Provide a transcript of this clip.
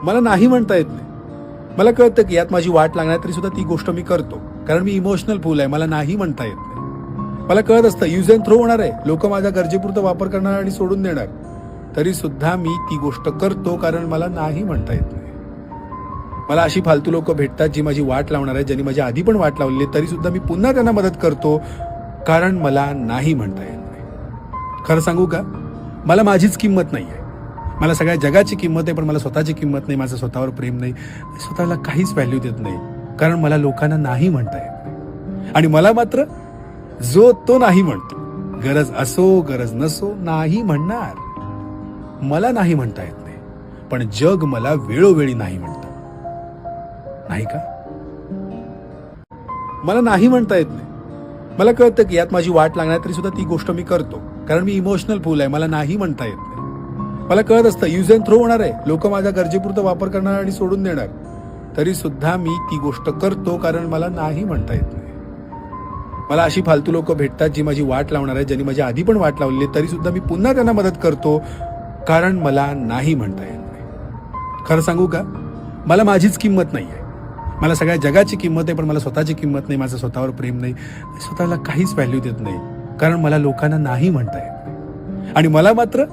मला नाही म्हणता येत नाही. मला कळतं की यात माझी वाट लागणार तरी सुद्धा ती गोष्ट मी करतो, कारण मी इमोशनल फुल आहे. मला नाही म्हणता येत नाही. मला कळत असतं यूज अँड थ्रो होणार आहे, लोक माझ्या गरजेपुरतं वापर करणार आणि सोडून देणार, तरी सुद्धा मी ती गोष्ट करतो, कारण मला नाही म्हणता येत नाही. मला अशी फालतू लोक भेटतात जी माझी वाट लावणार आहे, ज्यांनी माझी आधी पण वाट लावली तरी सुद्धा मी पुन्हा त्यांना मदत करतो, कारण मला नाही म्हणता येत नाही. खरं सांगू का, मला माझीच किंमत नाही आहे. मला सगळ्या जगाची किंमत आहे, पण मला स्वतःची किंमत नाही. माझं स्वतःवर प्रेम नाही. स्वतःला काहीच व्हॅल्यू देत नाही, कारण मला लोकांना नाही म्हणता येत नाही. आणि मला मात्र जो तो नाही म्हणतो. गरज असो गरज नसो, नाही म्हणणार. मला नाही म्हणता येत नाही, पण जग मला वेळोवेळी नाही म्हणतं, नाही का? मला नाही म्हणता येत नाही. मला कळतं की यात माझी वाट लागणार तरी सुद्धा ती गोष्ट मी करतो, कारण मी इमोशनल फुल आहे. मला नाही म्हणता येत नाही. मला कळत असतं यूज अँड थ्रो होणार आहे, लोक माझ्या गरजेपुरतं वापर करणार आणि सोडून देणार, तरी सुद्धा मी ती गोष्ट करतो, कारण मला नाही म्हणता येत नाही. मला अशी फालतू लोक भेटतात जी माझी वाट लावणार आहे, ज्यांनी माझी आधी पण वाट लावली तरी सुद्धा मी पुन्हा त्यांना मदत करतो, कारण मला नाही म्हणता येत नाही. खरं सांगू का, मला माझीच किंमत नाही आहे. मला सगळ्या जगाची किंमत आहे, पण मला स्वतःची किंमत नाही. माझं स्वतःवर प्रेम नाही. स्वतःला काहीच व्हॅल्यू देत नाही, कारण मला लोकांना नाही म्हणता येत नाही. आणि मला मात्र